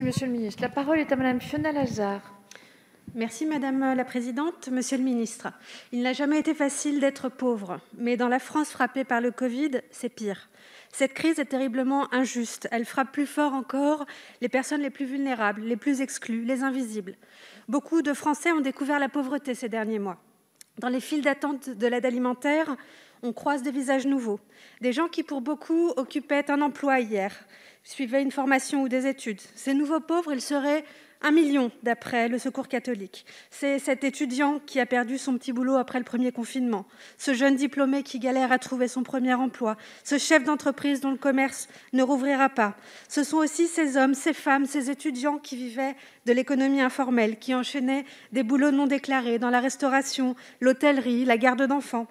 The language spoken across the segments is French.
Monsieur le ministre. La parole est à Madame Fiona Lazard. Merci Madame la Présidente. Monsieur le ministre, il n'a jamais été facile d'être pauvre, mais dans la France frappée par le Covid, c'est pire. Cette crise est terriblement injuste. Elle frappe plus fort encore les personnes les plus vulnérables, les plus exclues, les invisibles. Beaucoup de Français ont découvert la pauvreté ces derniers mois. Dans les files d'attente de l'aide alimentaire, on croise des visages nouveaux, des gens qui, pour beaucoup, occupaient un emploi hier, suivaient une formation ou des études. Ces nouveaux pauvres, ils seraient 1 million d'après le Secours catholique. C'est cet étudiant qui a perdu son petit boulot après le premier confinement, ce jeune diplômé qui galère à trouver son premier emploi, ce chef d'entreprise dont le commerce ne rouvrira pas. Ce sont aussi ces hommes, ces femmes, ces étudiants qui vivaient de l'économie informelle, qui enchaînaient des boulots non déclarés dans la restauration, l'hôtellerie, la garde d'enfants.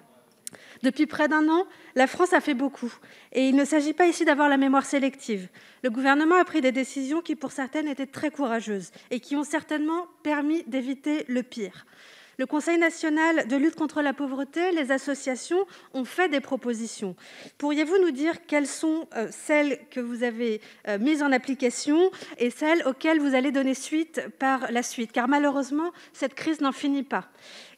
Depuis près d'1 an, la France a fait beaucoup. Et il ne s'agit pas ici d'avoir la mémoire sélective. Le gouvernement a pris des décisions qui, pour certaines, étaient très courageuses et qui ont certainement permis d'éviter le pire. Le Conseil national de lutte contre la pauvreté, les associations ont fait des propositions. Pourriez-vous nous dire quelles sont celles que vous avez mises en application et celles auxquelles vous allez donner suite par la suite? Car malheureusement, cette crise n'en finit pas.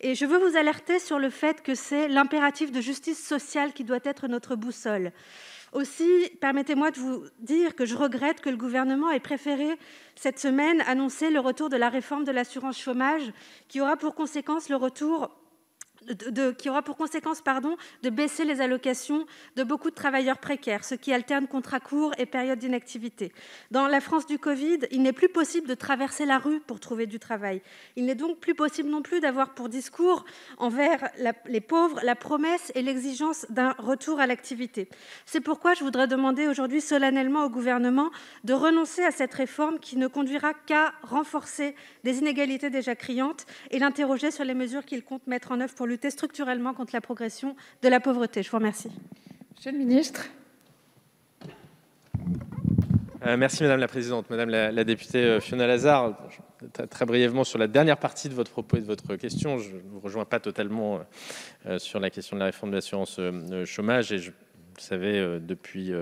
Et je veux vous alerter sur le fait que c'est l'impératif de justice sociale qui doit être notre boussole. Aussi, permettez-moi de vous dire que je regrette que le gouvernement ait préféré cette semaine annoncer le retour de la réforme de l'assurance chômage qui aura pour conséquence de baisser les allocations de beaucoup de travailleurs précaires, ceux qui alternent contrats courts et périodes d'inactivité. Dans la France du Covid, il n'est plus possible de traverser la rue pour trouver du travail. Il n'est donc plus possible non plus d'avoir pour discours envers les pauvres la promesse et l'exigence d'un retour à l'activité. C'est pourquoi je voudrais demander aujourd'hui solennellement au gouvernement de renoncer à cette réforme qui ne conduira qu'à renforcer des inégalités déjà criantes et l'interroger sur les mesures qu'il compte mettre en œuvre pour lutter structurellement contre la progression de la pauvreté. Je vous remercie. Monsieur le ministre. Merci Madame la Présidente. Madame la députée Fiona Lazard, très brièvement sur la dernière partie de votre propos et de votre question, je ne vous rejoins pas totalement sur la question de la réforme de l'assurance chômage. Et vous savez, depuis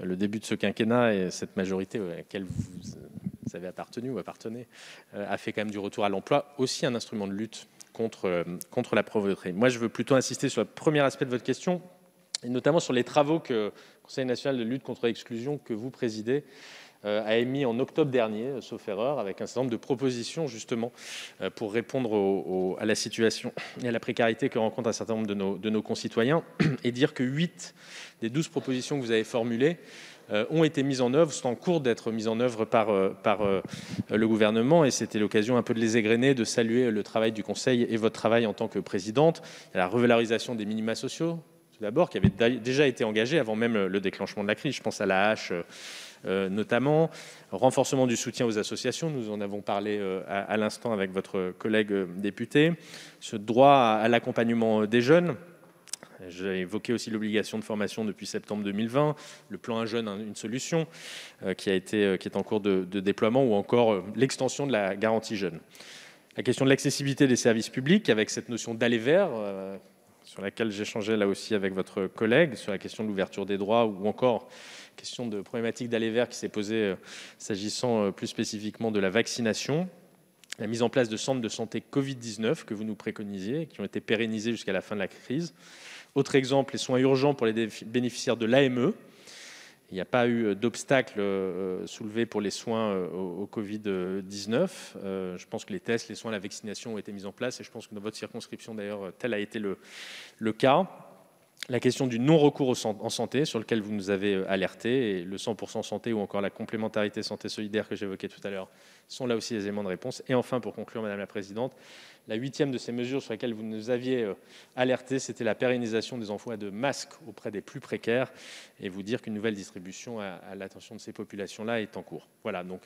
le début de ce quinquennat et cette majorité à laquelle vous avez appartenu ou appartenez, a fait quand même du retour à l'emploi aussi un instrument de lutte contre la pauvreté. Moi, je veux plutôt insister sur le premier aspect de votre question, et notamment sur les travaux que le Conseil national de lutte contre l'exclusion que vous présidez a émis en octobre dernier, sauf erreur, avec un certain nombre de propositions justement pour répondre à la situation et à la précarité que rencontrent un certain nombre de nos concitoyens, et dire que 8 des 12 propositions que vous avez formulées ont été mises en œuvre, sont en cours d'être mises en œuvre par le gouvernement, et c'était l'occasion un peu de les égrener, de saluer le travail du Conseil et votre travail en tant que présidente. Il y a la revalorisation des minima sociaux, tout d'abord, qui avait déjà été engagée avant même le déclenchement de la crise. Je pense à la hache notamment, renforcement du soutien aux associations, nous en avons parlé à l'instant avec votre collègue député, ce droit à l'accompagnement des jeunes. J'ai évoqué aussi l'obligation de formation depuis septembre 2020, le plan Un jeune, une solution, qui est en cours de déploiement, ou encore l'extension de la garantie jeune. La question de l'accessibilité des services publics, avec cette notion d'aller vers, sur laquelle j'échangeais là aussi avec votre collègue, sur la question de l'ouverture des droits, ou encore question de problématique d'aller vers qui s'est posée s'agissant plus spécifiquement de la vaccination. La mise en place de centres de santé Covid-19 que vous nous préconisiez, qui ont été pérennisés jusqu'à la fin de la crise. Autre exemple, les soins urgents pour les bénéficiaires de l'AME. Il n'y a pas eu d'obstacle soulevé pour les soins au Covid-19. Je pense que les tests, les soins, la vaccination ont été mis en place, et je pense que dans votre circonscription, d'ailleurs, tel a été le cas. La question du non-recours en santé, sur lequel vous nous avez alerté, et le 100% santé ou encore la complémentarité santé solidaire que j'évoquais tout à l'heure, sont là aussi des éléments de réponse. Et enfin, pour conclure, Madame la Présidente, la 8e de ces mesures sur lesquelles vous nous aviez alerté, c'était la pérennisation des emplois de masques auprès des plus précaires, et vous dire qu'une nouvelle distribution à l'attention de ces populations-là est en cours. Voilà, donc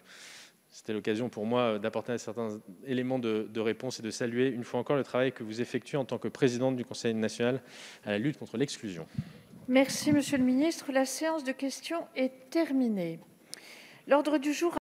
c'était l'occasion pour moi d'apporter un certain élément de réponse et de saluer une fois encore le travail que vous effectuez en tant que présidente du Conseil national à la lutte contre l'exclusion. Merci, Monsieur le ministre. La séance de questions est terminée. L'ordre du jour